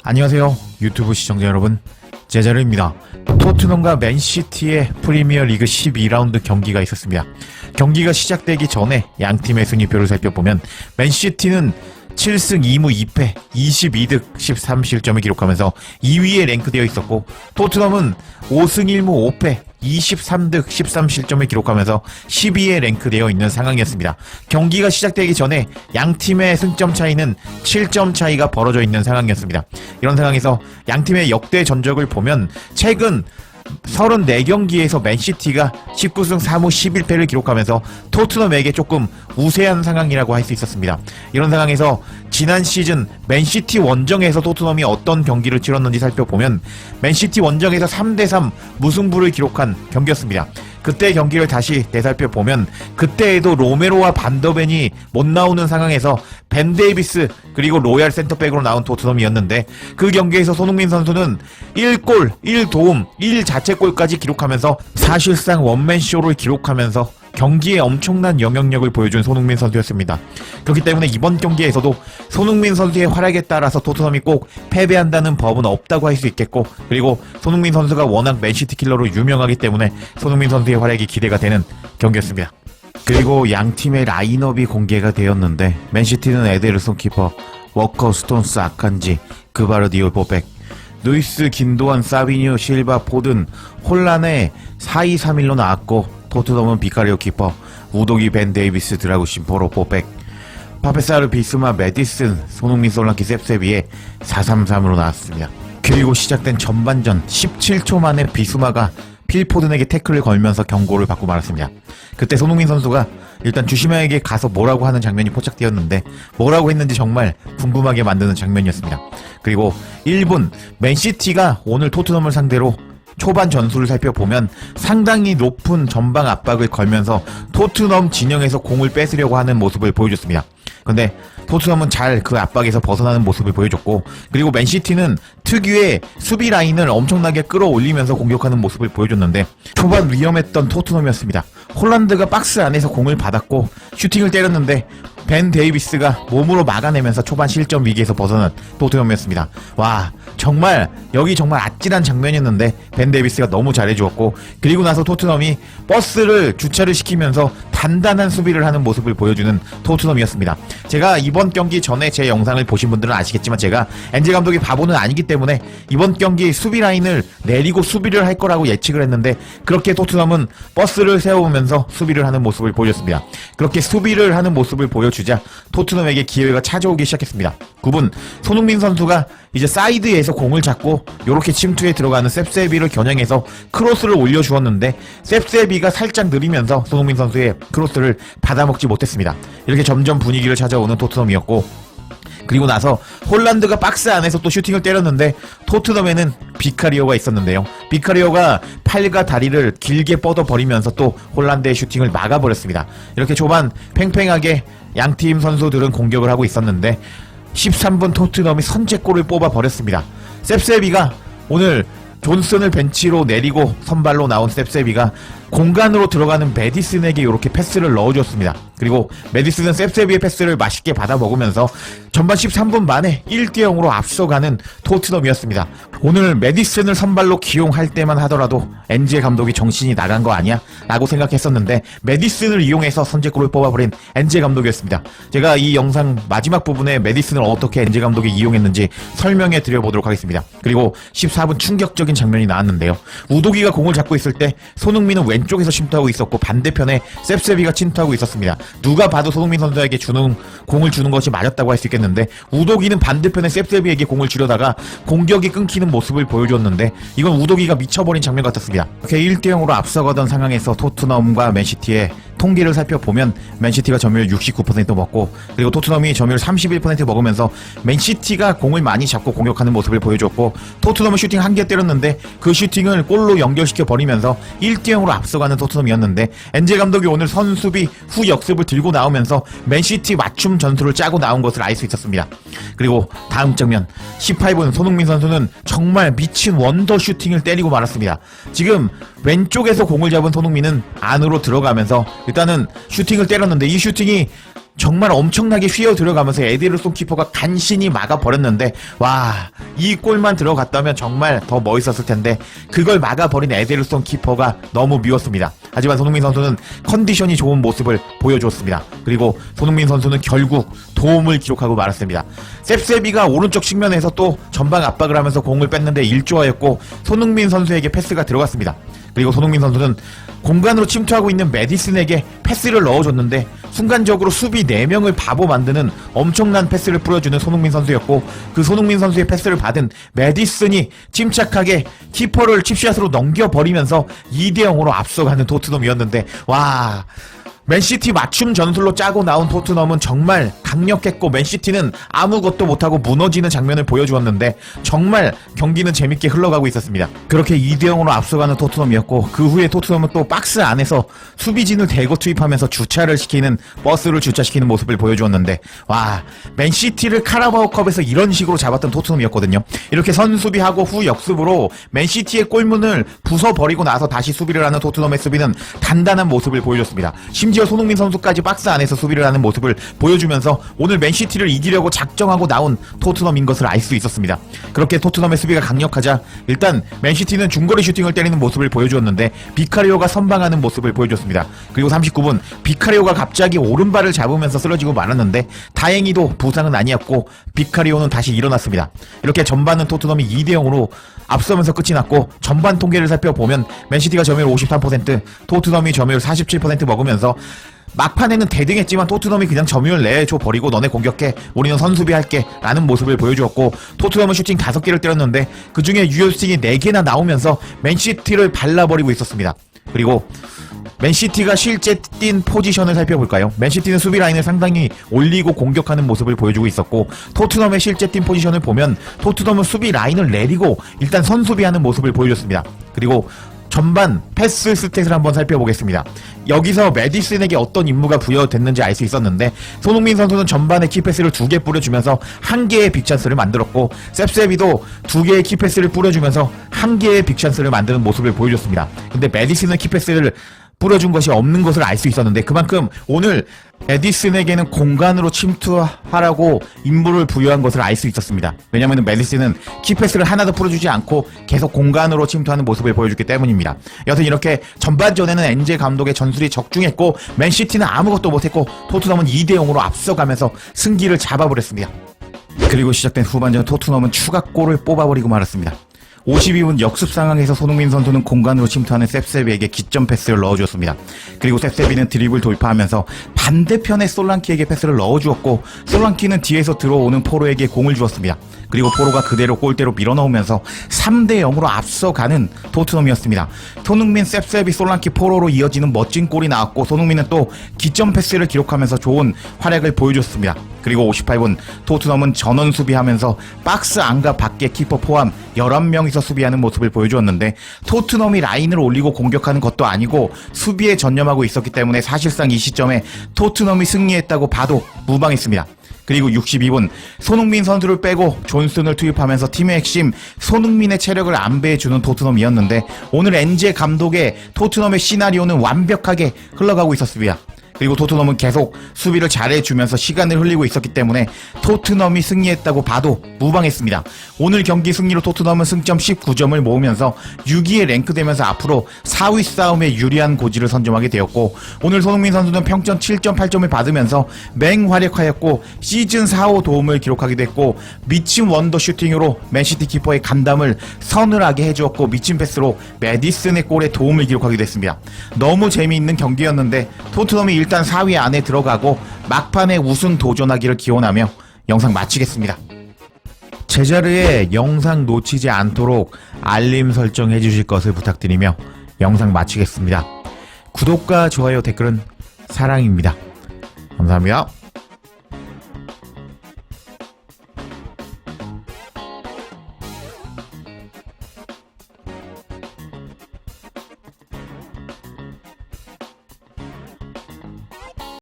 안녕하세요 유튜브 시청자 여러분, 제자르입니다. 토트넘과 맨시티의 프리미어리그 12라운드 경기가 있었습니다. 경기가 시작되기 전에 양팀의 순위표를 살펴보면 맨시티는 7승 2무 2패 22득 13실점을 기록하면서 2위에 랭크되어 있었고, 토트넘은 5승 1무 5패 23득 13실점을 기록하면서 12위에 랭크되어 있는 상황이었습니다. 경기가 시작되기 전에 양팀의 승점 차이는 7점 차이가 벌어져 있는 상황이었습니다. 이런 상황에서 양팀의 역대 전적을 보면 최근 34경기에서 맨시티가 19승 4무 11패를 기록하면서 토트넘에게 조금 우세한 상황이라고 할 수 있었습니다. 이런 상황에서 지난 시즌 맨시티 원정에서 토트넘이 어떤 경기를 치렀는지 살펴보면 맨시티 원정에서 3대3 무승부를 기록한 경기였습니다. 그때 경기를 다시 되살펴보면 그때에도 로메로와 반더벤이 못 나오는 상황에서 벤 데이비스 그리고 로얄 센터백으로 나온 토트넘이었는데, 그 경기에서 손흥민 선수는 1골, 1도움, 1자책골까지 기록하면서 사실상 원맨쇼를 기록하면서 경기에 엄청난 영향력을 보여준 손흥민 선수였습니다. 그렇기 때문에 이번 경기에서도 손흥민 선수의 활약에 따라서 토트넘이 꼭 패배한다는 법은 없다고 할 수 있겠고, 그리고 손흥민 선수가 워낙 맨시티 킬러로 유명하기 때문에 손흥민 선수의 활약이 기대가 되는 경기였습니다. 그리고 양팀의 라인업이 공개가 되었는데, 맨시티는 에데르손 키퍼, 워커, 스톤스, 아칸지, 그바르디올, 보백, 누이스, 긴도안, 사비뉴, 실바, 포든, 혼란의 4-2-3-1로 나왔고, 토트넘은 비카리오 키퍼, 우도기, 벤 데이비스, 드라구신, 포로, 보백, 파페사르, 비스마, 메디슨, 손흥민, 솔랑키, 셉세비에 4-3-3으로 나왔습니다. 그리고 시작된 전반전 17초 만에 비스마가 필포든에게 태클을 걸면서 경고를 받고 말았습니다. 그때 손흥민 선수가 일단 주심에게 가서 뭐라고 하는 장면이 포착되었는데, 뭐라고 했는지 정말 궁금하게 만드는 장면이었습니다. 그리고 1분, 맨시티가 오늘 토트넘을 상대로 초반 전술을 살펴보면 상당히 높은 전방 압박을 걸면서 토트넘 진영에서 공을 뺏으려고 하는 모습을 보여줬습니다. 근데 토트넘은 잘 그 압박에서 벗어나는 모습을 보여줬고, 그리고 맨시티는 특유의 수비 라인을 엄청나게 끌어올리면서 공격하는 모습을 보여줬는데, 초반 위험했던 토트넘이었습니다. 홀란드가 박스 안에서 공을 받았고 슈팅을 때렸는데 벤 데이비스가 몸으로 막아내면서 초반 실점 위기에서 벗어난 토트넘이었습니다. 와, 정말 여기 정말 아찔한 장면이었는데 벤 데이비스가 너무 잘해주었고, 그리고 나서 토트넘이 버스를 주차를 시키면서 단단한 수비를 하는 모습을 보여주는 토트넘이었습니다. 제가 이번 경기 전에 제 영상을 보신 분들은 아시겠지만, 제가 엔제 감독이 바보는 아니기 때문에 이번 경기 수비 라인을 내리고 수비를 할 거라고 예측을 했는데, 그렇게 토트넘은 버스를 세우면서 수비를 하는 모습을 보여줬습니다. 그렇게 수비를 하는 모습을 보여주자 토트넘에게 기회가 찾아오기 시작했습니다. 9분, 손흥민 선수가 이제 사이드에서 공을 잡고 요렇게 침투에 들어가는 셉세비를 겨냥해서 크로스를 올려주었는데, 셉세비가 살짝 느리면서 손흥민 선수의 크로스를 받아먹지 못했습니다. 이렇게 점점 분위기를 찾아오는 토트넘이었고, 그리고 나서 홀란드가 박스 안에서 또 슈팅을 때렸는데 토트넘에는 비카리오가 있었는데요. 비카리오가 팔과 다리를 길게 뻗어버리면서 또 홀란드의 슈팅을 막아버렸습니다. 이렇게 초반 팽팽하게 양팀 선수들은 공격을 하고 있었는데 13분 토트넘이 선제골을 뽑아버렸습니다. 셉세비가 오늘 존슨을 벤치로 내리고 선발로 나온 셉세비가 공간으로 들어가는 메디슨에게 이렇게 패스를 넣어줬습니다. 그리고 메디슨은 셉세비의 패스를 맛있게 받아 먹으면서 전반 13분 만에 1대0으로 앞서가는 토트넘이었습니다. 오늘 메디슨을 선발로 기용할 때만 하더라도 엔제 감독이 정신이 나간 거 아니야? 라고 생각했었는데 메디슨을 이용해서 선제골을 뽑아버린 엔제 감독이었습니다. 제가 이 영상 마지막 부분에 메디슨을 어떻게 엔제 감독이 이용했는지 설명해 드려보도록 하겠습니다. 그리고 14분 충격적인 장면이 나왔는데요. 우도기가 공을 잡고 있을 때 손흥민은 왼쪽에서 침투하고 있었고 반대편에 셉세비가 침투하고 있었습니다. 누가 봐도 손흥민 선수에게 공을 주는 것이 맞았다고 할 수 있겠는데, 우도기는 반대편에 셉세비에게 공을 주려다가 공격이 끊기는 모습을 보여줬는데, 이건 우도기가 미쳐버린 장면 같았습니다. 이렇게 1대0으로 앞서가던 상황에서 토트넘과 맨시티의 통계를 살펴보면 맨시티가 점유율 69% 먹고, 그리고 토트넘이 점유율 31% 먹으면서 맨시티가 공을 많이 잡고 공격하는 모습을 보여줬고, 토트넘은 슈팅 한 개 때렸는데 그 슈팅을 골로 연결시켜 버리면서 1대0으로 앞서가는 토트넘이었는데, 엔제 감독이 오늘 선수비 후 역습을 들고 나오면서 맨시티 맞춤 전술을 짜고 나온 것을 알 수 있었습니다. 그리고 다음 장면 18분, 손흥민 선수는 정말 미친 원더 슈팅을 때리고 말았습니다. 지금 왼쪽에서 공을 잡은 손흥민은 안으로 들어가면서 일단은 슈팅을 때렸는데, 이 슈팅이 정말 엄청나게 휘어 들어가면서 에데르송 키퍼가 간신히 막아버렸는데, 와, 이 골만 들어갔다면 정말 더 멋있었을 텐데 그걸 막아버린 에데르송 키퍼가 너무 미웠습니다. 하지만 손흥민 선수는 컨디션이 좋은 모습을 보여줬습니다. 그리고 손흥민 선수는 결국 도움을 기록하고 말았습니다. 셉세비가 오른쪽 측면에서 또 전방 압박을 하면서 공을 뺐는데 일조하였고 손흥민 선수에게 패스가 들어갔습니다. 그리고 손흥민 선수는 공간으로 침투하고 있는 메디슨에게 패스를 넣어줬는데 순간적으로 수비 4명을 바보 만드는 엄청난 패스를 뿌려주는 손흥민 선수였고, 그 손흥민 선수의 패스를 받은 메디슨이 침착하게 키퍼를 칩샷으로 넘겨버리면서 2대0으로 앞서가는 토트넘이었는데, 와, 맨시티 맞춤 전술로 짜고 나온 토트넘은 정말 강력했고 맨시티는 아무것도 못하고 무너지는 장면을 보여주었는데 정말 경기는 재밌게 흘러가고 있었습니다. 그렇게 2대0으로 앞서가는 토트넘이었고, 그 후에 토트넘은 또 박스 안에서 수비진을 대거 투입하면서 버스를 주차시키는 모습을 보여주었는데, 와, 맨시티를 카라바오컵에서 이런 식으로 잡았던 토트넘이었거든요. 이렇게 선수비하고 후 역습으로 맨시티의 골문을 부숴버리고 나서 다시 수비를 하는 토트넘의 수비는 단단한 모습을 보여줬습니다. 심지어 손흥민 선수까지 박스 안에서 수비를 하는 모습을 보여주면서 오늘 맨시티를 이기려고 작정하고 나온 토트넘인 것을 알 수 있었습니다. 그렇게 토트넘의 수비가 강력하자 일단 맨시티는 중거리 슈팅을 때리는 모습을 보여주었는데 비카리오가 선방하는 모습을 보여줬습니다. 그리고 39분 비카리오가 갑자기 오른발을 잡으면서 쓰러지고 말았는데 다행히도 부상은 아니었고 비카리오는 다시 일어났습니다. 이렇게 전반은 토트넘이 2대0으로 앞서면서 끝이 났고, 전반 통계를 살펴보면 맨시티가 점유율 53%, 토트넘이 점유율 47% 먹으면서 막판에는 대등했지만 토트넘이 그냥 점유율 내줘버리고 너네 공격해, 우리는 선수비할게 라는 모습을 보여주었고, 토트넘은 슈팅 5개를 때렸는데 그 중에 유효 슈팅이 4개나 나오면서 맨시티를 발라버리고 있었습니다. 그리고 맨시티가 실제 뛴 포지션을 살펴볼까요? 맨시티는 수비 라인을 상당히 올리고 공격하는 모습을 보여주고 있었고, 토트넘의 실제 뛴 포지션을 보면 토트넘은 수비 라인을 내리고 일단 선수비하는 모습을 보여줬습니다. 그리고 전반 패스 스탯을 한번 살펴보겠습니다. 여기서 메디슨에게 어떤 임무가 부여됐는지 알 수 있었는데, 손흥민 선수는 전반에 키패스를 2개 뿌려주면서 1개의 빅찬스를 만들었고, 셉세비도 2개의 키패스를 뿌려주면서 1개의 빅찬스를 만드는 모습을 보여줬습니다. 근데 메디슨은 키패스를 뿌려준 것이 없는 것을 알 수 있었는데, 그만큼 오늘 메디슨에게는 공간으로 침투하라고 임무를 부여한 것을 알 수 있었습니다. 왜냐하면 메디슨은 키패스를 하나도 뿌려주지 않고 계속 공간으로 침투하는 모습을 보여줬기 때문입니다. 여튼 이렇게 전반전에는 엔제 감독의 전술이 적중했고 맨시티는 아무것도 못했고 토트넘은 2대0으로 앞서가면서 승기를 잡아버렸습니다. 그리고 시작된 후반전, 토트넘은 추가골을 뽑아버리고 말았습니다. 52분 역습 상황에서 손흥민 선수는 공간으로 침투하는 셉세비에게 기점 패스를 넣어주었습니다. 그리고 셉세비는 드리블 돌파하면서 반대편에 솔랑키에게 패스를 넣어주었고, 솔랑키는 뒤에서 들어오는 포로에게 공을 주었습니다. 그리고 포로가 그대로 골대로 밀어넣으면서 3대0으로 앞서가는 토트넘이었습니다. 손흥민, 셉세비, 솔랑키, 포로로 이어지는 멋진 골이 나왔고, 손흥민은 또 기점 패스를 기록하면서 좋은 활약을 보여줬습니다. 그리고 58분 토트넘은 전원 수비하면서 박스 안과 밖에 키퍼 포함 11명이서 수비하는 모습을 보여주었는데, 토트넘이 라인을 올리고 공격하는 것도 아니고 수비에 전념하고 있었기 때문에 사실상 이 시점에 토트넘이 승리했다고 봐도 무방했습니다. 그리고 62분 손흥민 선수를 빼고 존슨을 투입하면서 팀의 핵심 손흥민의 체력을 안배해주는 토트넘이었는데, 오늘 엔제 감독의 토트넘의 시나리오는 완벽하게 흘러가고 있었습니다. 그리고 토트넘은 계속 수비를 잘해주면서 시간을 흘리고 있었기 때문에 토트넘이 승리했다고 봐도 무방했습니다. 오늘 경기 승리로 토트넘은 승점 19점을 모으면서 6위에 랭크되면서 앞으로 4위 싸움에 유리한 고지를 선점하게 되었고, 오늘 손흥민 선수는 평점 7.8점을 받으면서 맹활약하였고 시즌 4호 도움을 기록하기도 했고, 미친 원더 슈팅으로 맨시티 키퍼의 간담을 서늘하게 해주었고, 미친 패스로 메디슨의 골에 도움을 기록하기도 했습니다. 너무 재미있는 경기였는데 토트넘이 일단 4위 안에 들어가고 막판에 우승 도전하기를 기원하며 영상 마치겠습니다. 제자리에 영상 놓치지 않도록 알림 설정 해주실 것을 부탁드리며 영상 마치겠습니다. 구독과 좋아요, 댓글은 사랑입니다. 감사합니다.